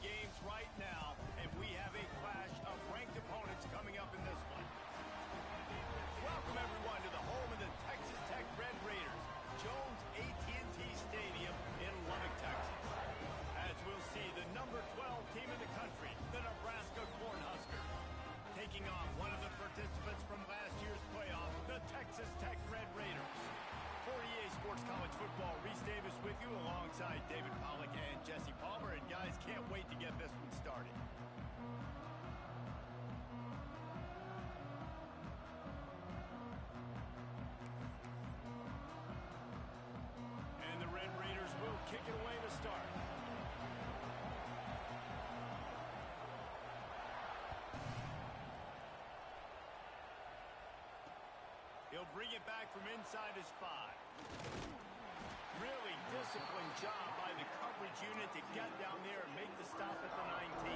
games right now, and we have a clash of ranked opponents coming up in this one. Welcome, everyone, to the home of the Texas Tech Red Raiders, Jones AT&T Stadium in Lubbock, Texas. As we'll see, the number 12 team in the country, the Nebraska Cornhuskers, taking on one of the participants from last year's playoff, the Texas Tech Red Raiders. For EA Sports College Football, Reese Davis with you alongside David Pollack and Jesse Palmer. And guys, can't wait to get this one started. And the Red Raiders will kick it away to start. He'll bring it back from inside his 5. Really disciplined job by the coverage unit to get down there and make the stop at the 19.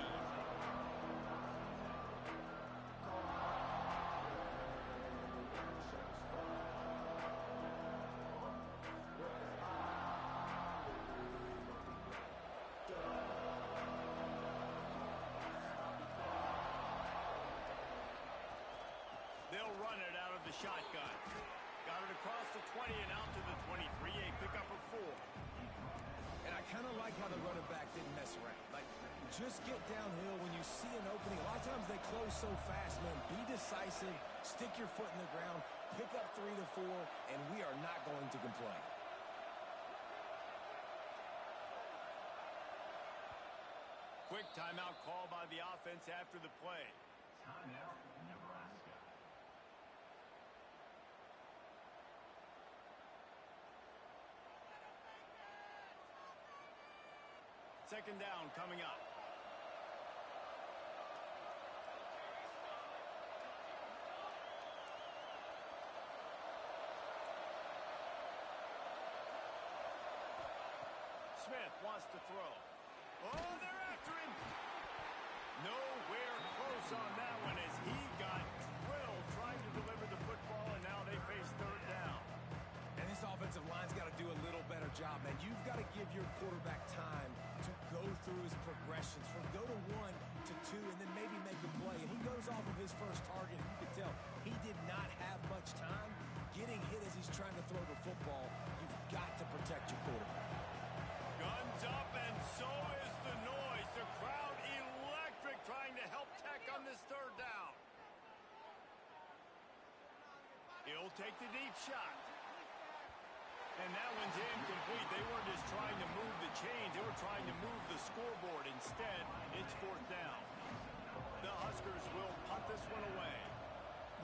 They'll run it out of the shotgun. Got it across the 20 and out to the 23, a pickup of 4. And I kind of like how the running back didn't mess around. Like, just get downhill when you see an opening. A lot of times they close so fast, man. Be decisive, stick your foot in the ground, pick up 3 to 4, and we are not going to complain. Quick timeout call by the offense after the play. Timeout, Nebraska. Second down coming up. Smith wants to throw. Oh, they're after him. Nowhere close on that one as he got drilled trying to deliver the football, and now they face third down. And this offensive line's got to do a little better job, man. You've got to give your quarterback time to go through his progressions from go to 1 to 2 and then maybe make a play. And he goes off of his first target, and you can tell he did not have much time getting hit as he's trying to throw the football. You've got to protect your quarterback. Guns up, and so is the noise. The crowd electric trying to help Tech on this third down. He'll take the deep shot. And that one's incomplete. They weren't just trying to move the chains. They were trying to move the scoreboard. Instead, it's fourth down. The Huskers will punt this one away.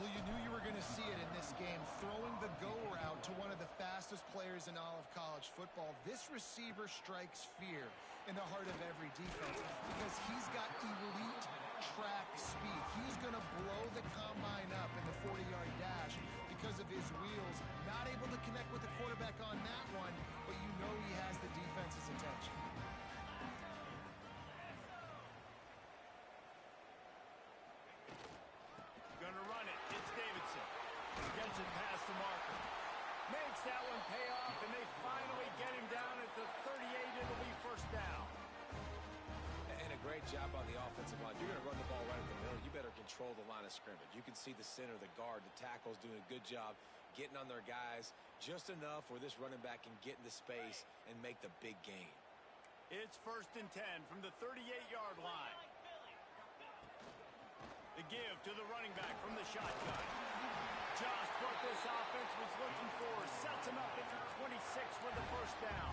Well, you knew you were going to see it in this game, throwing the go route to one of the fastest players in all of college football. This receiver strikes fear in the heart of every defense because he's got elite track speed. He's going to blow the combine up in the 40-yard dash because of his wheels. Not able to connect with the quarterback on that one, but you know he has the defense's attention. Going to run it. It's Davidson. Gets it past the marker. Makes that one pay off, and they finally get him down at the 38. It'll be first down. And a great job on the offensive line. If you're going to run the ball right at the middle, you better control the line of scrimmage. You can see the center, the guard, the tackles doing a good job getting on their guys just enough where this running back can get into space and make the big gain. It's 1st and 10 from the 38-yard line. The give to the running back from the shotgun. Just what this offense was looking for. Sets him up at the 26 for the first down.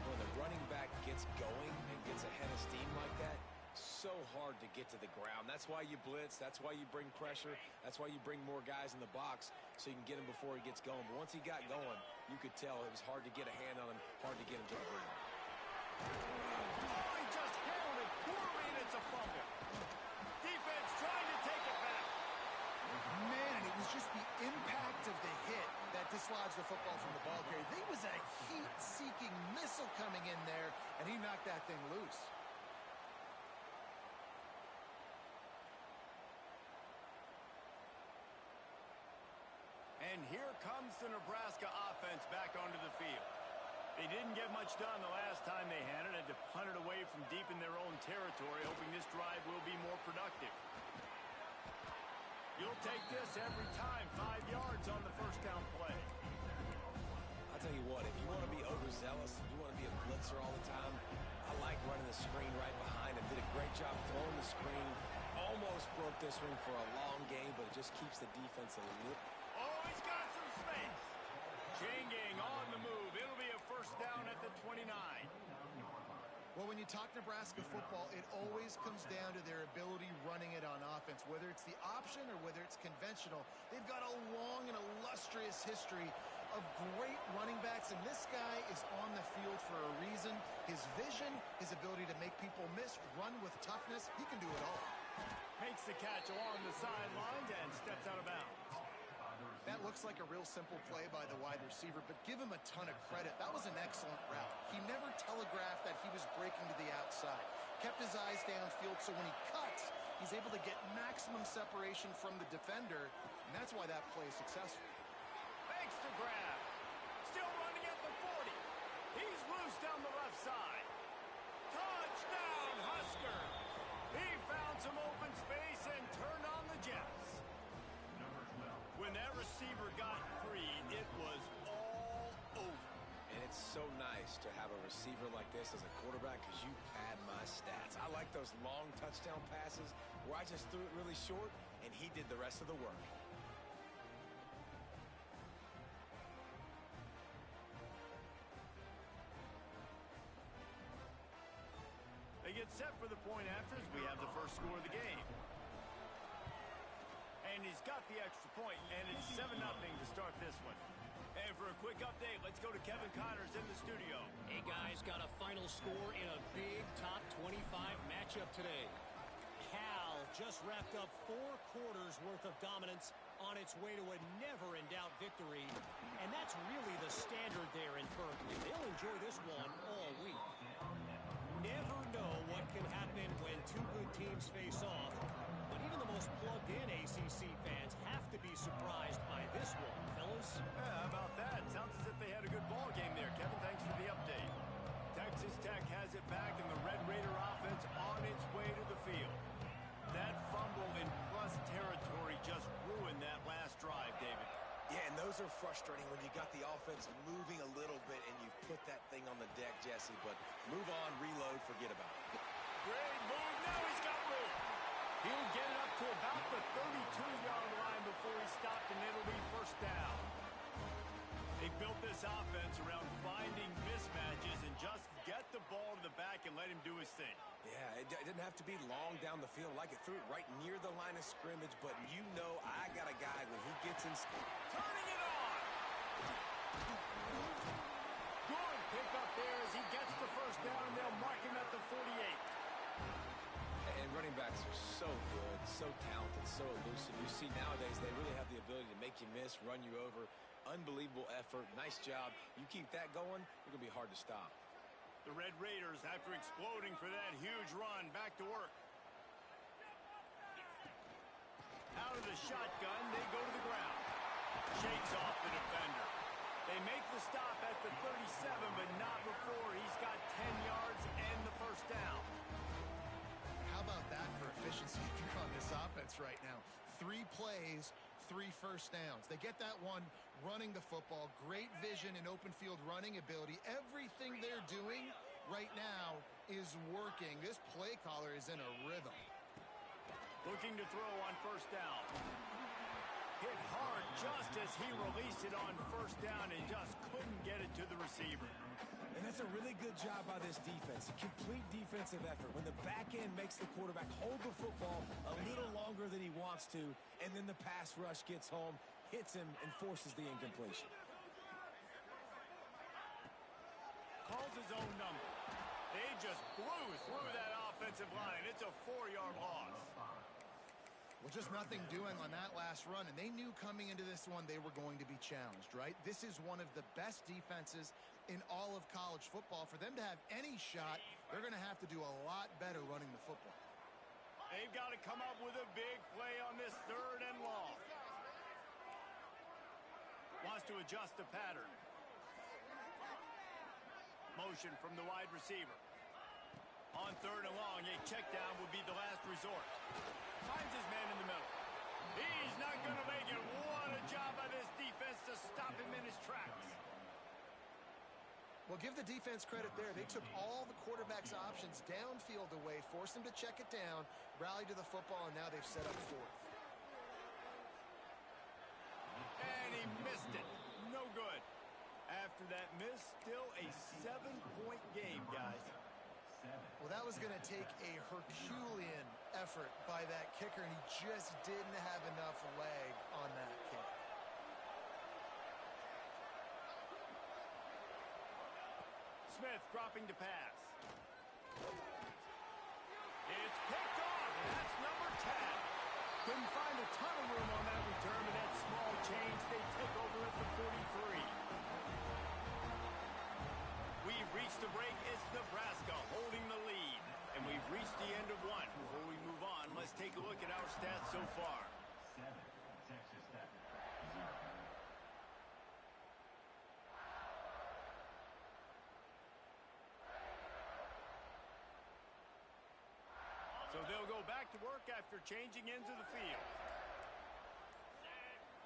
When the running back gets going and gets a head of steam like that, so hard to get to the ground. That's why you blitz. That's why you bring pressure. That's why you bring more guys in the box so you can get him before he gets going. But once he got going, you could tell it was hard to get a hand on him, hard to get him to the ground. Oh, he just handled it poorly, and it's a fumble. Defense trying to take it back. Man, and it was just the impact of the hit that dislodged the football from the ball carrier. There was a heat-seeking missile coming in there, and he knocked that thing loose. And here comes the Nebraska offense back onto the field. They didn't get much done the last time they had it. Had to punt it away from deep in their own territory, hoping this drive will be more productive. You'll take this every time. 5 yards on the first down play. I'll tell you what, if you want to be overzealous, you want to be a blitzer all the time, I like running the screen right behind him. Did a great job throwing the screen. Almost broke this one for a long game, but it just keeps the defense a little. Oh, he's got some space. Chain gang on the move. It'll be a first down at the 29. Well, when you talk Nebraska football, it always comes down to their ability running it on offense. Whether it's the option or whether it's conventional, they've got a long and illustrious history of great running backs, and this guy is on the field for a reason. His vision, his ability to make people miss, run with toughness, he can do it all. Makes the catch along the sidelines and steps out of bounds. That looks like a real simple play by the wide receiver, but give him a ton of credit. That was an excellent route. He never telegraphed that he was breaking to the outside. Kept his eyes downfield, so when he cuts, he's able to get maximum separation from the defender, and that's why that play is successful. Makes the grab. Still running at the 40. He's loose down the left side. Touchdown, Husker. He found some open space and turned on the Jets. When that receiver got free, it was all over. And it's so nice to have a receiver like this as a quarterback because you pad my stats. I like those long touchdown passes where I just threw it really short and he did the rest of the work. They get set for the point after as we have the first score of the game. And he's got the extra point, and it's 7-0 to start this one. And for a quick update, let's go to Kevin Connors in the studio. Hey, guys, got a final score in a big top 25 matchup today. Cal just wrapped up 4 quarters worth of dominance on its way to a never-in-doubt victory. And that's really the standard there in Berkeley. They'll enjoy this one all week. Never know what can happen when 2 good teams face off. But even the most plugged-in ACC fans have to be surprised by this one, fellas. Yeah, how about that? Sounds as if they had a good ball game there. Kevin, thanks for the update. Texas Tech has it back, and the Red Raider offense on its way to the field. That fumble in plus territory just ruined that last drive, David. Yeah, and those are frustrating when you got the offense moving a little bit and you put that thing on the deck, Jesse. But move on, reload, forget about it. Great move. Now he's got room. He'll get it up to about the 32-yard line before he stopped, and it'll be first down. They built this offense around finding mismatches and just get the ball to the back and let him do his thing. Yeah, it didn't have to be long down the field. Like it threw it right near the line of scrimmage, but you know I got a guy when he gets in. Turning it on. Good pick up there as he gets the first down, and they'll mark him at the 48. And running backs are so good, so talented, so elusive. You see nowadays they really have the ability to make you miss, run you over. Unbelievable effort. Nice job. You keep that going, it's going to be hard to stop. The Red Raiders, after exploding for that huge run, back to work. Out of the shotgun, they go to the ground. Shakes off the defender. They make the stop at the 37, but not before he's got 10 yards and the first down. How about that for efficiency if you're on this offense right now? 3 plays, 3 first downs. They get that one running the football. Great vision and open field running ability. Everything they're doing right now is working. This play caller is in a rhythm. Looking to throw on first down. Hit hard just as he released it on first down and just couldn't get it to the receiver. And that's a really good job by this defense. A complete defensive effort. When the back end makes the quarterback hold the football a little longer than he wants to, and then the pass rush gets home, hits him, and forces the incompletion. Calls his own number. They just blew through that offensive line. It's a 4-yard loss. Well, just nothing doing on that last run, and they knew coming into this one they were going to be challenged, right? This is one of the best defenses in all of college football. For them to have any shot, they're going to have to do a lot better running the football. They've got to come up with a big play on this 3rd and long. Wants to adjust the pattern. Motion from the wide receiver. On 3rd and long, a check down would be the last resort. Finds his man in the middle. He's not going to make it. What a job by this defense to stop him in his tracks. Well, give the defense credit there. They took all the quarterback's options downfield away, forced him to check it down, rallied to the football, and now they've set up 4th. And he missed it. No good. After that miss, still a 7-point game, guys. Well, that was going to take a Herculean effort by that kicker, and he just didn't have enough leg on that kick. Smith dropping to pass. It's picked off. That's number 10. Couldn't find a ton of room on that return, but that small change, they take over at the 43. We've reached the break. It's Nebraska holding the lead. And we've reached the end of one. Before we move on, let's take a look at our stats so far. 7, Texas Tech, 0. So they'll go back to work after changing into the field.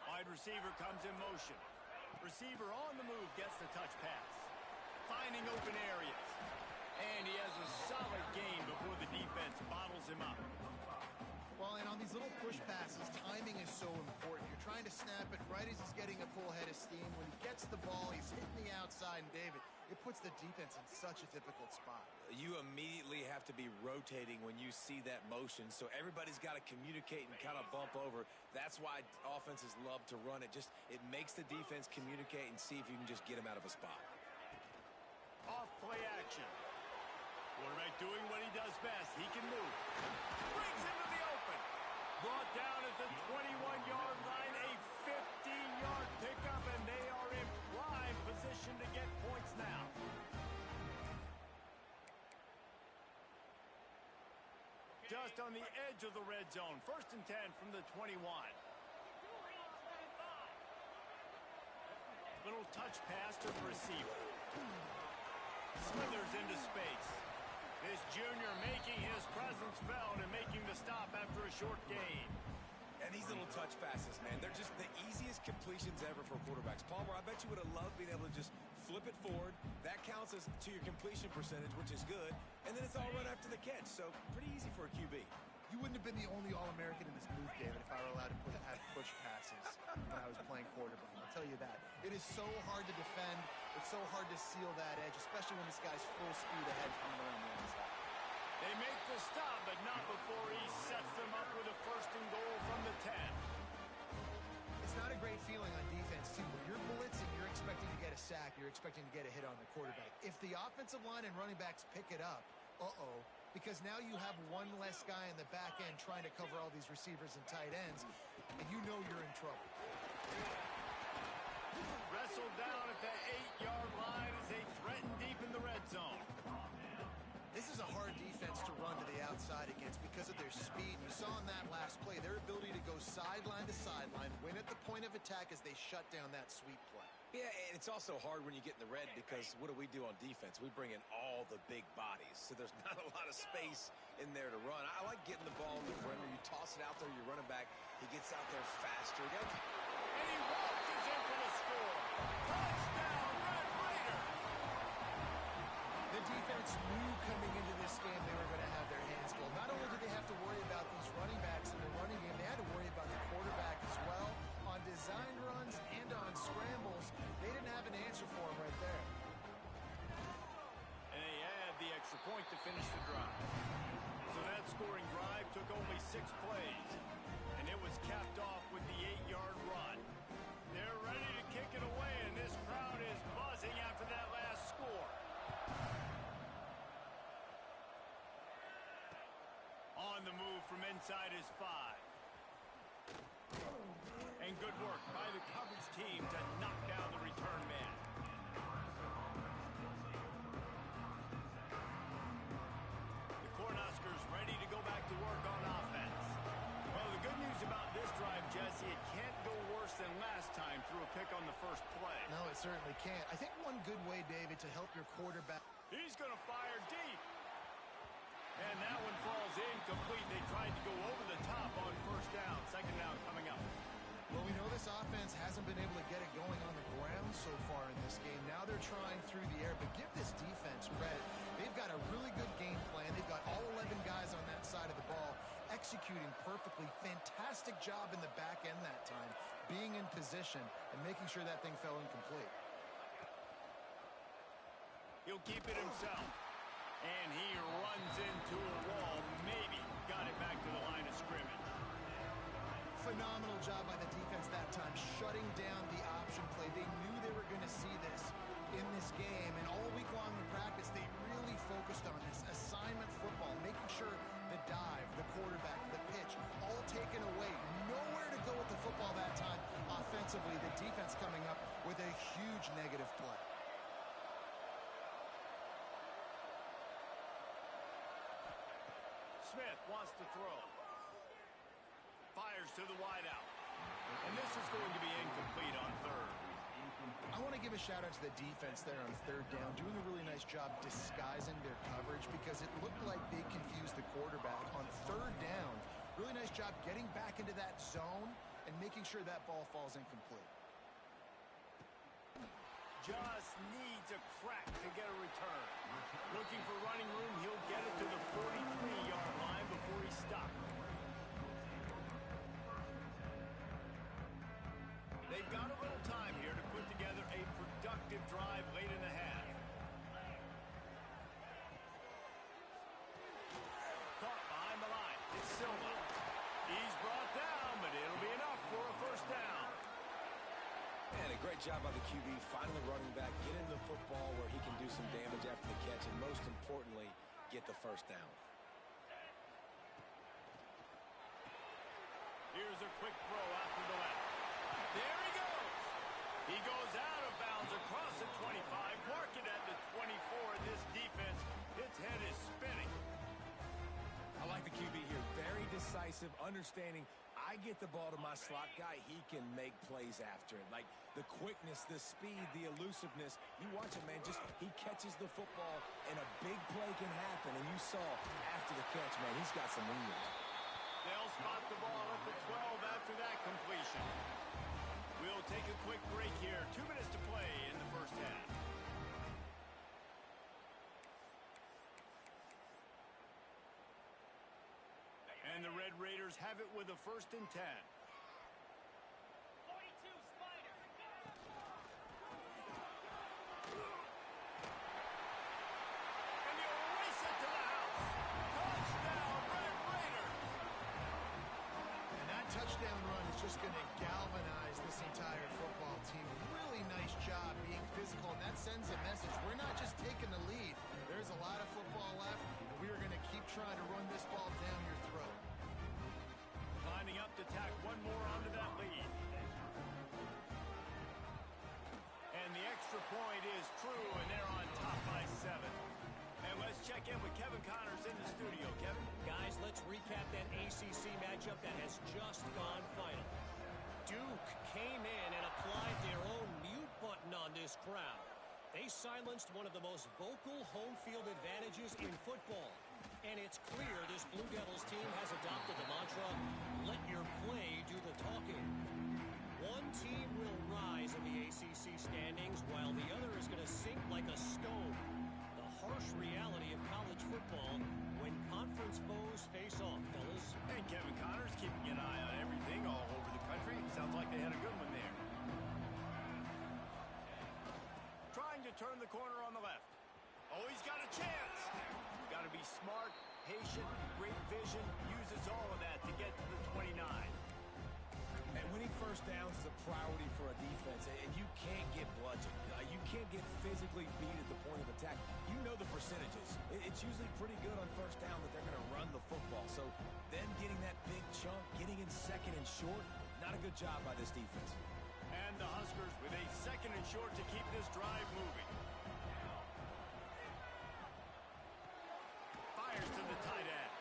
Wide receiver comes in motion. Receiver on the move gets the touch pass. Finding open areas. And he has a solid gain before the defense bottles him up. Well, and on these little push passes, timing is so important. You're trying to snap it right as he's getting a full head of steam. When he gets the ball, he's hitting the outside, and David, it puts the defense in such a difficult spot. You immediately have to be rotating when you see that motion, so everybody's got to communicate and kind of bump over. That's why offenses love to run it. It makes the defense communicate and see if you can just get him out of a spot. Off play action. Quarterback doing what he does best. He can move. Brings him to the open. Brought down at the 21-yard line. A 15-yard pickup, and they are in prime position to get points now. Just on the edge of the red zone. 1st and 10 from the 21. Little touch pass to the receiver. Smithers into space. This junior making his presence felt and making the stop after a short gain. And these little touch passes, man, they're just the easiest completions ever for quarterbacks. Palmer, I bet you would have loved being able to just flip it forward. That counts as to your completion percentage, which is good. And then it's all run after the catch, so pretty easy for a QB. You wouldn't have been the only All-American in this booth, David, if I were allowed to have push passes when I was playing quarterback. I'll tell you that. It is so hard to defend. It's so hard to seal that edge, especially when this guy's full speed ahead coming around the inside. They make the stop, but not before he sets them up with a 1st and goal from the 10. It's not a great feeling on defense, too. When you're blitzing, you're expecting to get a sack. You're expecting to get a hit on the quarterback. If the offensive line and running backs pick it up, because now you have one less guy in the back end trying to cover all these receivers and tight ends, and you know you're in trouble. Wrestled down at the 8-yard line as they threaten deep in the red zone. This is a hard defense to run to the outside against because of their speed. You saw in that last play their ability to go sideline to sideline, win at the point of attack as they shut down that sweep play. Yeah, and it's also hard when you get in the red because what do we do on defense? We bring in all the big bodies, so there's not a lot of space in there to run. I like getting the ball in the perimeter. You toss it out there, you're running back. He gets out there faster. And he waltzes in for the score. Touchdown, Red Raider! The defense knew coming into this game they were going to have their hands full. Not only did they have to worry about these running backs in the running game, they had to worry about the quarterback as well. On designed runs and on scrambles, they didn't have an answer for him right there. And they had the extra point to finish the drive. So that scoring drive took only 6 plays. And it was capped off with the 8-yard run. They're ready to kick it away, and this crowd is buzzing after that last score. On the move from inside his 5. And good work by the coverage team to knock down the return man. The Cornhuskers ready to go back to work on offense. Well, the good news about this drive, Jesse, it can't go worse than last time through a pick on the first play. No, it certainly can't. I think one good way, David, to help your quarterback. He's going to fire deep. And that one falls incomplete. They tried to go over the top on first down. Second down coming up. Well, we know this offense hasn't been able to get it going on the ground so far in this game. Now they're trying through the air, but give this defense credit. They've got a really good game plan. They've got all 11 guys on that side of the ball executing perfectly. Fantastic job in the back end that time, being in position and making sure that thing fell incomplete. He'll keep it himself. And he runs into a wall. Maybe got it back to the line of scrimmage. Phenomenal job by the defense that time, shutting down the option play. They knew they were going to see this in this game, and all week long in practice, they really focused on this assignment football, making sure the dive, the quarterback, the pitch, all taken away. Nowhere to go with the football that time. Offensively, the defense coming up with a huge negative play. Smith wants to throw. Fires to the wideout. And this is going to be incomplete on third. I want to give a shout out to the defense there on third down, doing a really nice job disguising their coverage because it looked like they confused the quarterback on third down. Really nice job getting back into that zone and making sure that ball falls incomplete. Just needs a crack to get a return. Looking for running room, he'll get it to the 43-yard line before he stopped. They've got a little time here to put together a productive drive late in the half. Caught behind the line. It's Silva. He's brought down, but it'll be enough for a first down. And a great job by the QB, finally running back, getting the football where he can do some damage after the catch, and most importantly, get the first down. Here's a quick throw out to the left. There he goes. He goes out of bounds across the 25, mark it at the 24. This defense, its head is spinning. I like the QB here. Very decisive, understanding. I get the ball to my slot guy, he can make plays after it. Like the quickness, the speed, the elusiveness. You watch him, man, just he catches the football and a big play can happen. And you saw after the catch, man, he's got some wheels. They'll spot the ball at the 12 after that completion. We'll take a quick break here. 2 minutes to play in the first half. And the Red Raiders have it with a 1st and 10. 42 Spider. And they'll race it to the house. Touchdown, Red Raiders. And that touchdown run is just going to galvanize this entire football team. Really nice job being physical, and that sends a message. We're not just taking the lead. There's a lot of football left, and we are going to keep trying to run this ball down your throat. Lining up to tack one more onto that lead. And the extra point is true, and they're on top by 7. And let's check in with Kevin Connors in the studio. Kevin? Guys, let's recap that ACC matchup that has just gone final. Duke came in and applied their own mute button on this crowd. They silenced one of the most vocal home field advantages in football. And it's clear this Blue Devils team has adopted the mantra, let your play do the talking. One team will rise in the ACC standings while the other is going to sink like a stone. The harsh reality of college football when conference foes face off, fellas. And Kevin Connors keeping an eye on everything all over the country. Sounds like they had a good one there. Trying to turn the corner on the left. Oh, he's got a chance. Got to be smart, patient, great vision. Uses all of that to get to the 29. And winning first downs is a priority for a defense, and you can't get bludgeoned. You can't get physically beat at the point of attack. You know the percentages. It's usually pretty good on first down that they're going to run the football. So then getting that big chunk, getting in second and short, not a good job by this defense. And the Huskers with a 2nd and short to keep this drive moving. Fires to the tight end.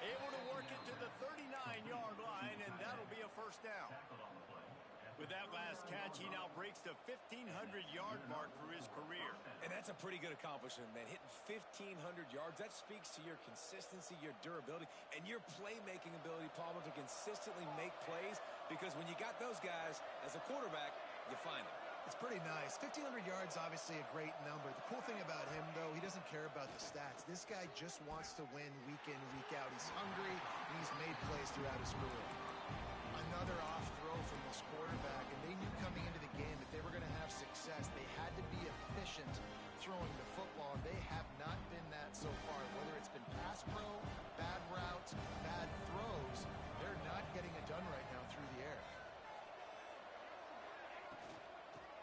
Able to work it to the 39-yard line, and that'll be a first down. Tackled on the play at With that last catch, he now breaks the 1,500-yard mark for his career. And that's a pretty good accomplishment, man. Hitting 1,500 yards, that speaks to your consistency, your durability, and your playmaking ability, Palmer, to consistently make plays, because when you got those guys as a quarterback, you find them. It's pretty nice. 1,500 yards, obviously a great number. The cool thing about him, though, he doesn't care about the stats. This guy just wants to win week in, week out. He's hungry, and he's made plays throughout his career. Another off throw from this quarterback, and they knew coming into the game that they were going to have success. They had to be efficient throwing the football, and they have not been that so far. Whether it's been pass pro, bad routes, bad throws, they're not getting it done right now through the air.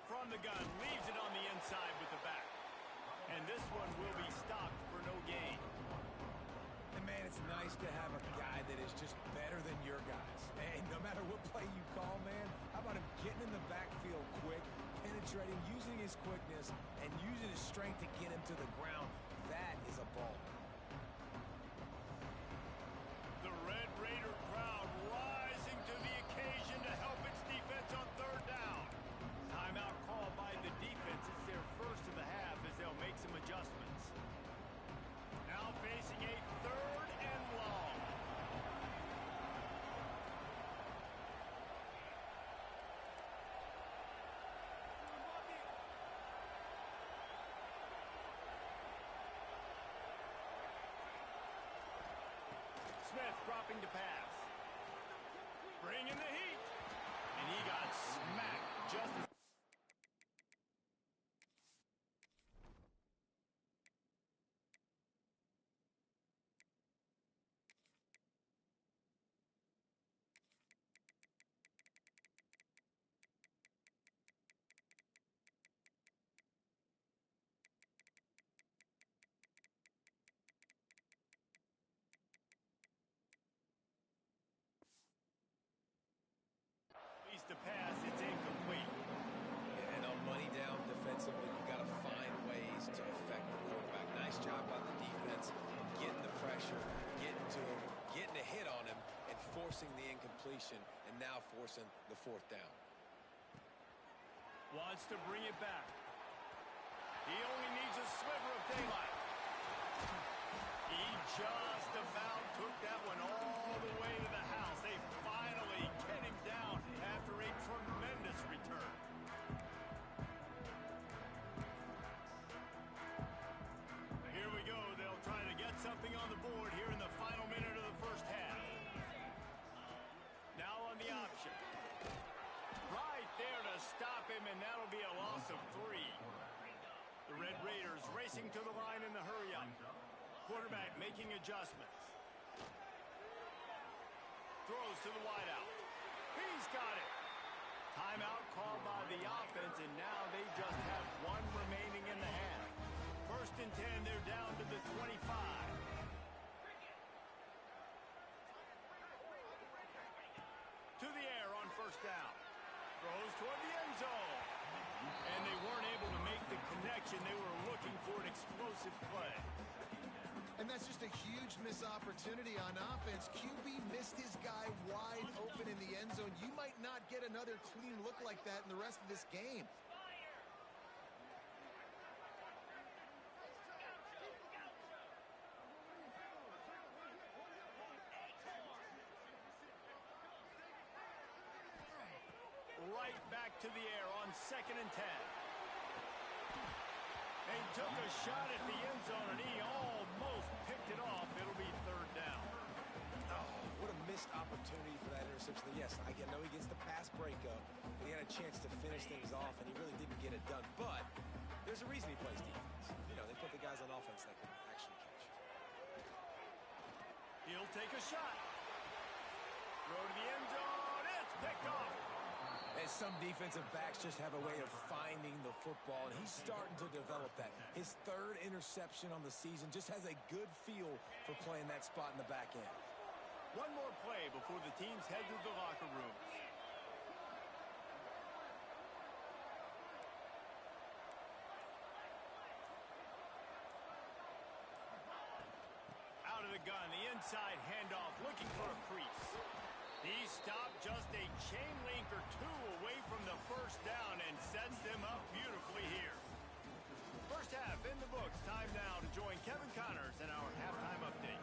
From the gun, leaves it on the inside with the back. And this one will be stopped for no gain. And, man, it's nice to have a guy that is just better than your guys. And no matter what play you call, man, how about him getting in the backfield quick, penetrating, using his quickness, and using his strength to get him to the ground? That is a ball. The Red Raider crowd rising to the occasion to help its defense on third down. Timeout called by the defense. It's their first of the half as they'll make some adjustments. Now facing a third and long. Smith dropping to pass. Bringing the heat. And he got smacked just as... the pass, it's incomplete. And on money down defensively, you've got to find ways to affect the quarterback. Nice job by the defense, getting the pressure, getting to him, getting a hit on him, and forcing the incompletion, and now forcing the fourth down. Wants to bring it back. He only needs a sliver of daylight. He just about took that one all the way to the house. They finally get him down after a tremendous return. Here we go. They'll try to get something on the board here in the final minute of the first half. Now on the option. Right there to stop him, and that'll be a loss of 3. The Red Raiders racing to the line in the hurry-up. Quarterback making adjustments. Throws to the wideout. He's got it. Timeout called by the offense, and now they just have one remaining in the half. First and 10, they're down to the 25. To the air on first down. Throws toward the end zone. And they weren't able to make the connection. They were looking for an explosive play. And that's just a huge missed opportunity on offense. QB missed his guy wide open in the end zone. You might not get another clean look like that in the rest of this game. Right back to the air on 2nd and 10. They took a shot at the end zone, and he almost picked it off. It'll be third down. Oh, what a missed opportunity for that interception. Yes, I know he gets the pass breakup, but he had a chance to finish things off, and he really didn't get it done. But there's a reason he plays defense. You know, they put the guys on offense that can actually catch. He'll take a shot. Throw to the end zone. It's picked off. And some defensive backs just have a way of finding the football, and he's starting to develop that. His 3rd interception on the season, just has a good feel for playing that spot in the back end. One more play before the teams head to the locker rooms. Out of the gun, the inside handoff, looking for a crease. He stopped just a chain link or two away from the first down and sets them up beautifully here. First half in the books. Time now to join Kevin Connors in our halftime update.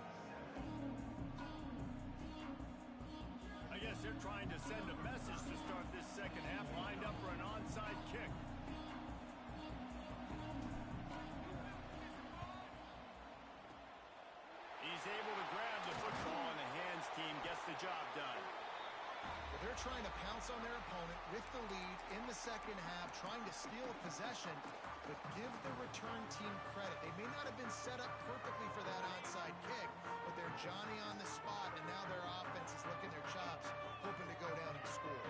I guess they're trying to send a message to start this second half, lined up for an onside kick. He's able to grab the football, and the hands team gets the job done. Well, they're trying to pounce on their opponent with the lead in the second half, trying to steal a possession, but give the return team credit. They may not have been set up perfectly for that onside kick, but they're Johnny on the spot, and now their offense is licking their chops, hoping to go down and score.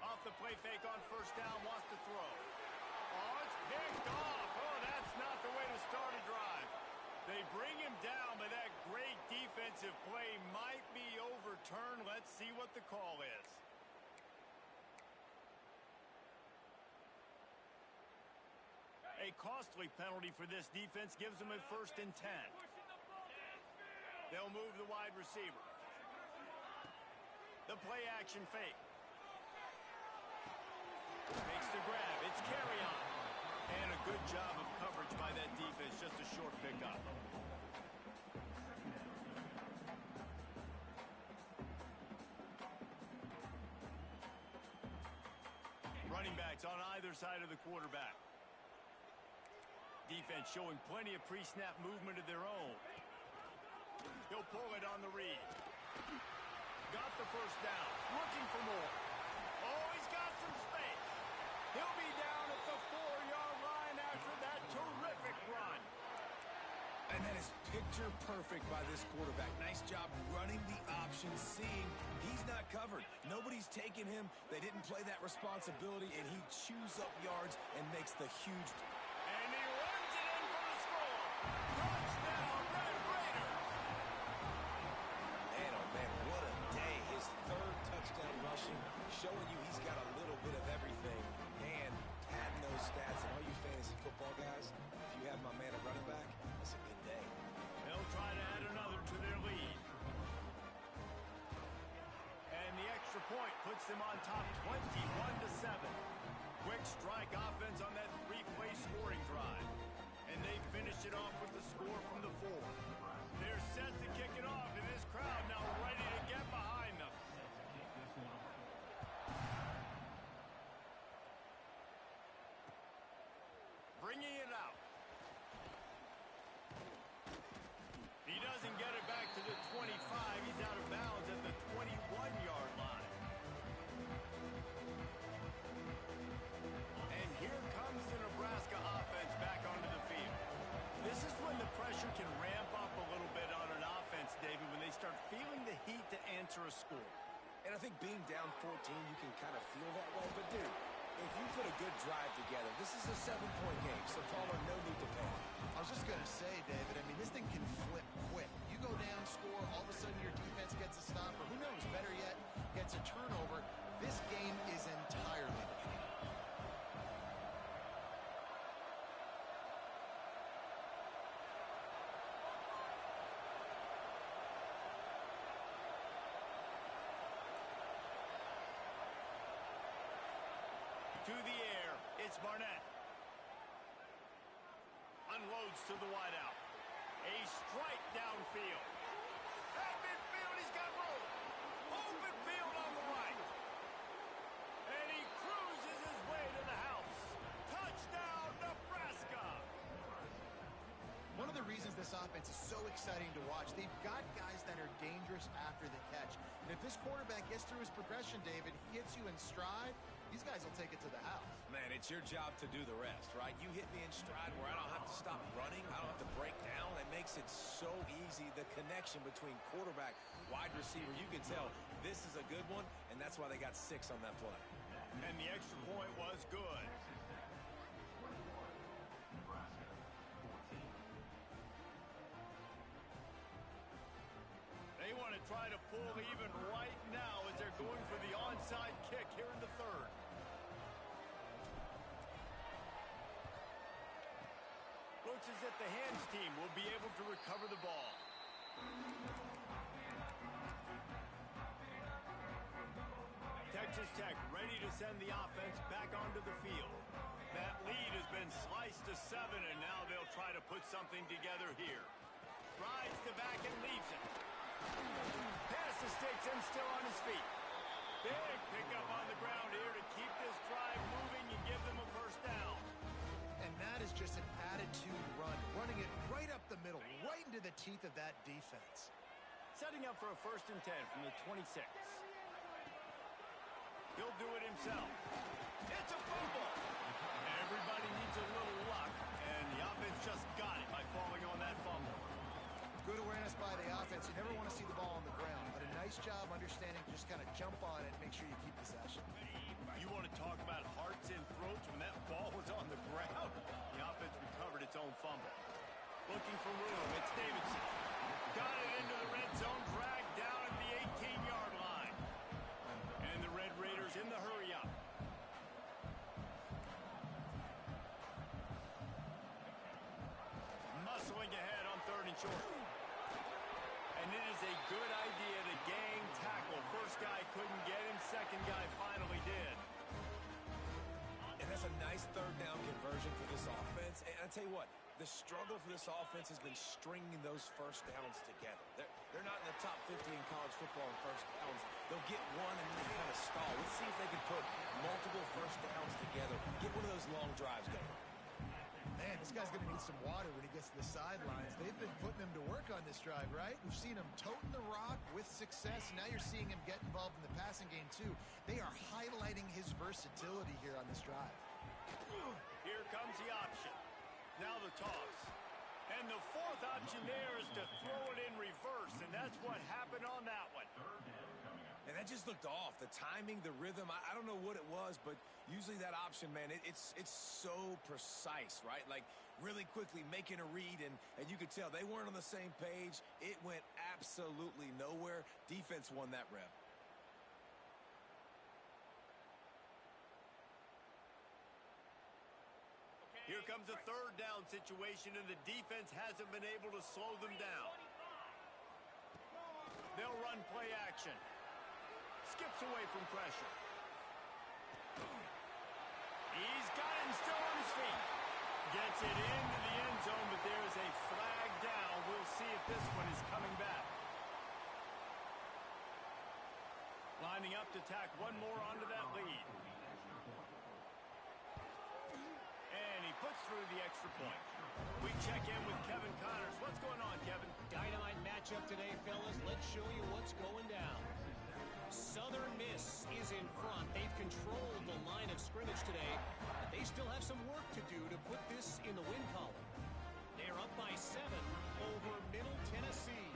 Off the play fake on first down, wants to throw. Oh, it's picked off. Oh, that's not the way to start a drive. They bring him down, but that great defensive play might be overturned. Let's see what the call is. A costly penalty for this defense gives them a 1st and 10. They'll move the wide receiver. The play action fake. Makes the grab. It's carry on. And a good job of coverage by that defense. Just a short pickup. Running backs on either side of the quarterback. Defense showing plenty of pre-snap movement of their own. He'll pull it on the read. Got the first down. Looking for more. Oh, he's got some space. He'll be down at the 4-yard line after that terrific run. And that is picture perfect by this quarterback. Nice job running the option, seeing he's not covered. Nobody's taking him. They didn't play that responsibility, and he chews up yards and makes the huge... And he runs it in for the score. Touchdown, Red Raiders. Man, oh man, what a day. His 3rd touchdown rushing, showing you he's got a little bit of everything. And adding those stats, and all you fantasy football guys, if you have my man at running back, it's a good day. They'll try to add another to their lead. And the extra point puts them on top 21-7. Quick strike offense on that 3-play scoring drive. And they finish it off with the score from the 4. They're set to kick it off, and this crowd now ready to get behind them. Bringing it out. He doesn't get it back to the 25. He's out of bounds at the 21-yard line. And here comes the Nebraska offense back onto the field. This is when the pressure can ramp up a little bit on an offense, David, when they start feeling the heat to answer a score. And I think being down 14, you can kind of feel that way. But, dude, if you put a good drive together, this is a 7-point game, so Palmer, no need to panic. I was just going to say, David, I mean, this thing can flip quick. You go down, score, all of a sudden your defense gets a stop, or who knows, better yet, gets a turnover. This game is entirely different. To the air, it's Barnett. Unloads to the wideout. A strike downfield. At midfield, he's got room. Open field on the right. And he cruises his way to the house. Touchdown, Nebraska. One of the reasons this offense is so exciting to watch, they've got guys that are dangerous after the catch. And if this quarterback gets through his progression, David, he hits you in stride, these guys will take it to the house. Man, it's your job to do the rest, right? You hit me in stride where I don't have to stop running. I don't have to break down. It makes it so easy. The connection between quarterback, wide receiver, you can tell this is a good one, and that's why they got 6 on that play. And the extra point was good. They want to try to pull even right now as they're going for the onside kick here in the 3rd. Looks as if the hands team will be able to recover the ball. Texas Tech ready to send the offense back onto the field. That lead has been sliced to 7, and now they'll try to put something together here. Rides the back and leaves it. Pass the sticks and still on his feet. Big pickup on the ground here to keep this drive moving and give them a first down. And that is just an attitude run, running it right up the middle, right into the teeth of that defense. Setting up for a 1st and 10 from the 26. He'll do it himself. It's a fumble. Everybody needs a little luck, and the offense just got it by falling on that fumble. Good awareness by the offense. You never want to see the ball on the ground, but a nice job understanding to just kind of jump on it and make sure you keep possession. You want to talk about hearts and throats when that ball was on the ground? The offense recovered its own fumble. Looking for room. It's Davidson. Got it into the red zone, dragged down at the 18-yard line. And the Red Raiders in the hurry up. Muscling ahead on 3rd and short. And it is a good idea to gang tackle. First guy couldn't get him. Second guy finally did. And that's a nice 3rd down conversion for this offense. And I tell you what, the struggle for this offense has been stringing those first downs together. They're not in the top 50 in college football in first downs. They'll get one and then kind of stall. Let's see if they can put multiple first downs together. Get one of those long drives going. Man, this guy's going to need some water when he gets to the sidelines. They've been putting him to work on this drive, right? We've seen him toting the rock with success. Now you're seeing him get involved in the passing game, too. They are highlighting his versatility here on this drive. Here comes the option. Now the toss. And the 4th option there is to throw it in reverse, and that's what happened on that one. And that just looked off. The timing, the rhythm, I don't know what it was, but usually that option, man, it's so precise, right? Like really quickly making a read, and you could tell they weren't on the same page. It went absolutely nowhere. Defense won that rep. Here comes a 3rd down situation, and the defense hasn't been able to slow them down. They'll run play action. Skips away from pressure. He's got it and still on his feet. Gets it into the end zone, but there is a flag down. We'll see if this one is coming back. Lining up to tack one more onto that lead. And he puts through the extra point. We check in with Kevin Connors. What's going on, Kevin? Dynamite matchup today, fellas. Let's show you what's going down. Southern Miss is in front. They've controlled the line of scrimmage today, but they still have some work to do to put this in the win column. They're up by 7 over Middle Tennessee.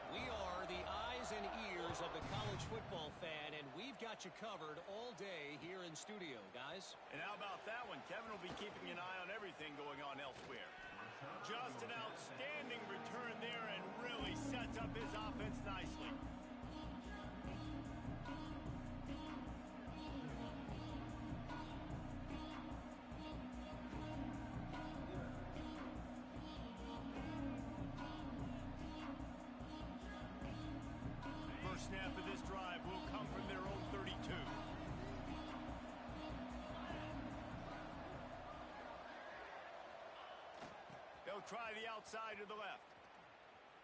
We are the eyes and ears of the college football fan, and we've got you covered all day here in studio, guys. And how about that one? Kevin will be keeping an eye on everything going on elsewhere. Just an outstanding return there and really sets up his offense nicely. First snap of this drive will come from their own 32. They'll try the outside to the left.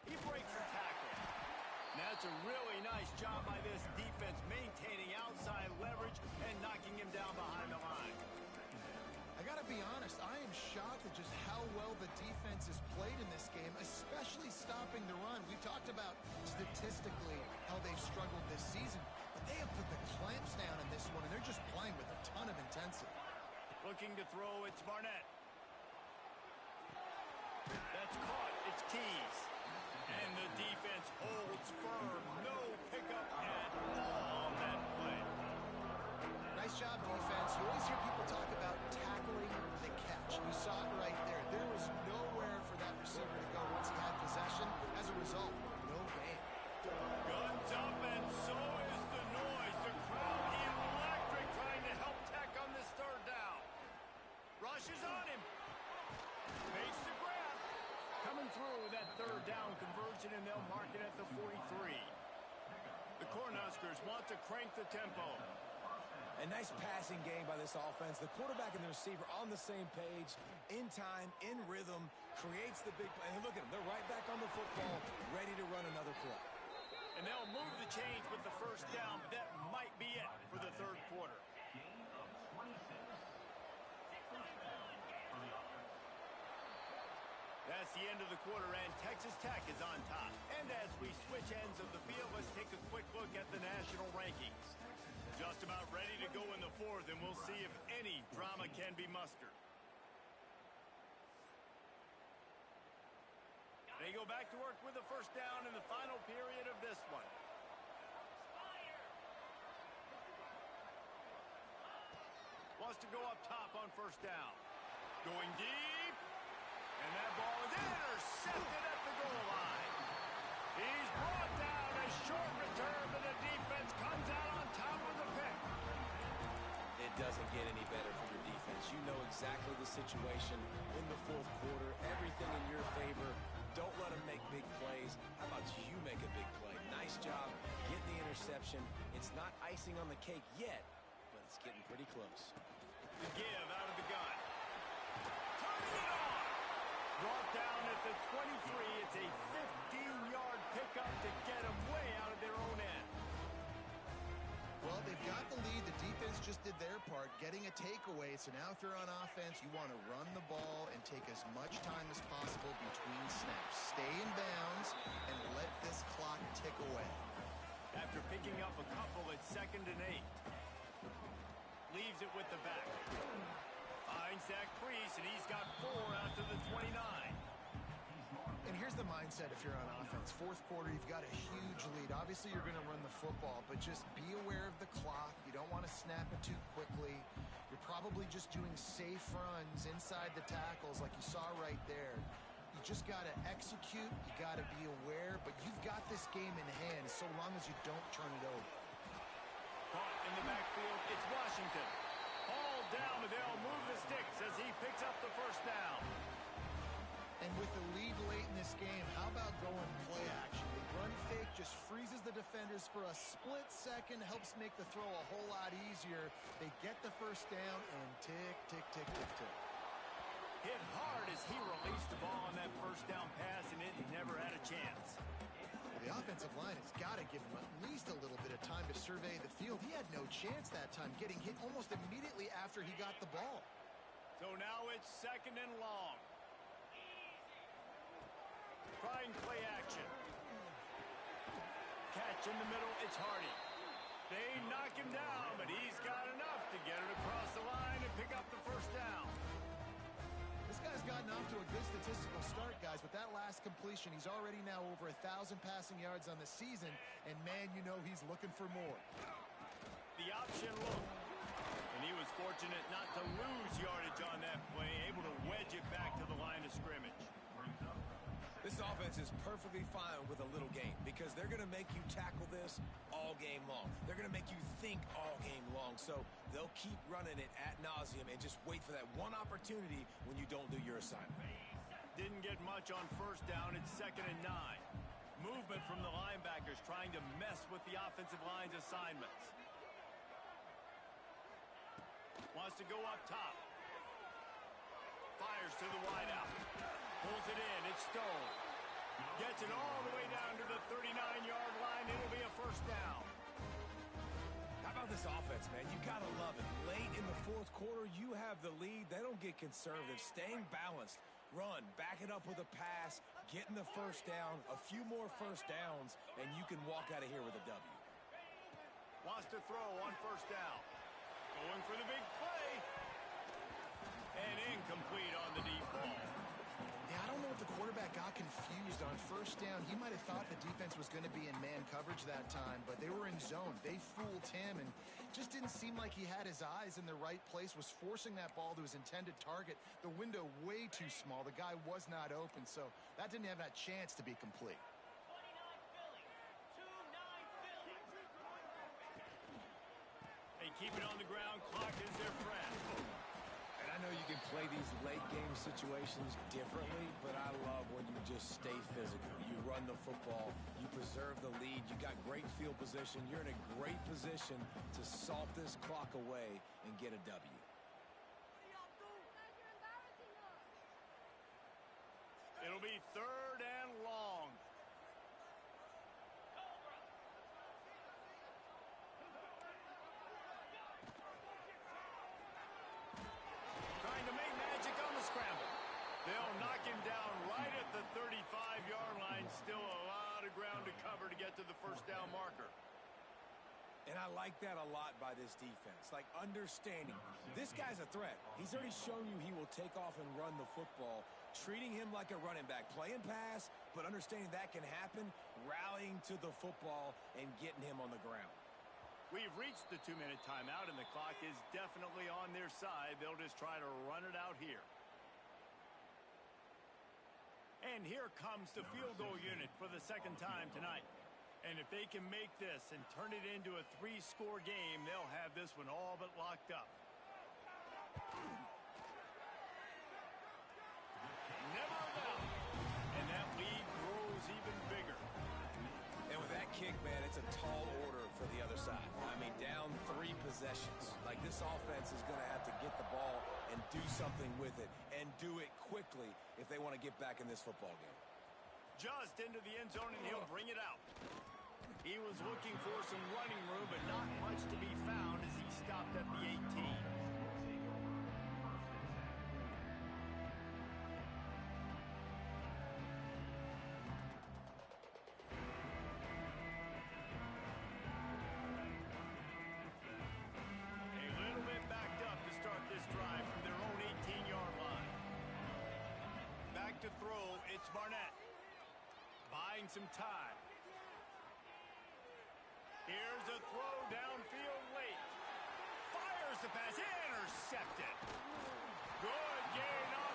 He breaks the tackle. And that's a really nice job by this defense, maintaining outside leverage and knocking him down behind the line. I got to be honest, I am shocked at just how well the defense has played in this game, especially stopping the run. We talked about statistically how they've struggled this season, but they have put the clamps down in this one, and they're just playing with a ton of intensity. Looking to throw, it's Barnett. That's caught. It's Keys. And the defense holds firm. No pickup at all on that play. Nice job, defense. You always hear people talk about tackling the catch. You saw it right there. There was nowhere for that receiver to go once he had possession. As a result, no gain. Guns up, and so is the noise. The crowd electric, trying to help Tech on this 3rd down. Rushes on him. Makes the grab. Coming through that third down conversion, and they'll mark it at the 43. The Cornhuskers want to crank the tempo. A nice passing game by this offense. The quarterback and the receiver on the same page, in time, in rhythm, creates the big play. And look at them. They're right back on the football, ready to run another play. And they'll move the chains with the first down, but that might be it for the third quarter. Gain of 26. First down for the offense. That's the end of the quarter, and Texas Tech is on top. And as we switch ends of the field, let's take a quick look at the national rankings. Just about ready to go in the fourth, and we'll see if any drama can be mustered. They go back to work with the first down in the final period of this one. Wants to go up top on first down. Going deep. And that ball is intercepted at the goal line. He's brought down. A short return, but the defense comes out on top of the pick. It doesn't get any better for your defense. You know exactly the situation in the fourth quarter. Everything in your favor. Don't let them make big plays. How about you make a big play? Nice job getting the interception. It's not icing on the cake yet, but it's getting pretty close. The give out of the gun. Turning it on. Brought down at the 23. It's a 15-yard pickup to get them way out of their own end. Well, they've got the lead. The defense just did their part, getting a takeaway. So now if you're on offense, you want to run the ball and take as much time as possible between snaps. Stay in bounds and let this clock tick away. After picking up a couple, it's 2nd and 8. Leaves it with the back. Finds that crease, and he's got 4 out to the 29. And here's the mindset if you're on offense. Fourth quarter, you've got a huge lead. Obviously, you're going to run the football, but just be aware of the clock. You don't want to snap it too quickly. You're probably just doing safe runs inside the tackles like you saw right there. You just got to execute. You got to be aware, but you've got this game in hand so long as you don't turn it over. Caught in the backfield, it's Washington. Hauled down, but they'll move the sticks as he picks up the first down. And with the lead late in this game, how about going play action? The run fake just freezes the defenders for a split second, helps make the throw a whole lot easier. They get the first down, and tick, tick, tick, tick, tick. Hit hard as he released the ball on that first down pass, and it never had a chance. The offensive line has got to give him at least a little bit of time to survey the field. He had no chance that time, getting hit almost immediately after he got the ball. So now it's 2nd and long. Trying play action. Catch in the middle, it's Hardy. They knock him down, but he's got enough to get it across the line and pick up the first down. This guy's gotten off to a good statistical start, guys. With that last completion, he's already now over 1,000 passing yards on the season, and man, you know he's looking for more. The option look, and he was fortunate not to lose yardage on that play, able to wedge it back to the line of scrimmage. This offense is perfectly fine with a little game because they're going to make you tackle this all game long. They're going to make you think all game long. So they'll keep running it ad nauseum and just wait for that one opportunity when you don't do your assignment. Didn't get much on first down. It's 2nd and 9. Movement from the linebackers trying to mess with the offensive line's assignments. Wants to go up top. Fires to the wideout. Pulls it in. It's Stone. Gets it all the way down to the 39-yard line. It'll be a first down. How about this offense, man? You got to love it. Late in the fourth quarter, you have the lead. They don't get conservative. Staying balanced. Run. Back it up with a pass. Getting the first down. A few more first downs, and you can walk out of here with a W. Wants to throw on first down. Going for the big play. And incomplete on the deep ball. Yeah, I don't know if the quarterback got confused on first down. He might have thought the defense was going to be in man coverage that time, but they were in zone. They fooled him and just didn't seem like he had his eyes in the right place, was forcing that ball to his intended target. The window way too small. The guy was not open, so that didn't have that chance to be complete. They keep it on the ground. Clock is their friend. And I know you can play these late-game situations differently, but I love when you just stay physical. You run the football, you preserve the lead, you got great field position, you're in a great position to salt this clock away and get a W. It'll be 3rd and long. Trying to make magic on the scramble. They'll knock him down right at the 35-yard line. Still a lot of ground to cover to get to the first down marker. And I like that a lot by this defense. Like, understanding this guy's a threat. He's already shown you he will take off and run the football, treating him like a running back, playing pass, but understanding that can happen, rallying to the football and getting him on the ground. We've reached the 2-minute timeout, and the clock is definitely on their side. They'll just try to run it out here. And here comes the field goal unit for the second time tonight. And if they can make this and turn it into a 3-score game, they'll have this one all but locked up. Never a doubt. And that lead grows even bigger. And with that kick, man, it's a tall order for the other side. I mean, down 3 possessions. Like, this offense is going to have to get the ball and do something with it, and do it quickly if they want to get back in this football game. Just into the end zone, and he'll bring it out. He was looking for some running room, but not much to be found as he stopped at the 18. A little bit backed up to start this drive from their own 18-yard line. Back to throw, it's Barnett. Buying some time. Here's a throw downfield late. Fires the pass. Intercepted. Good gain on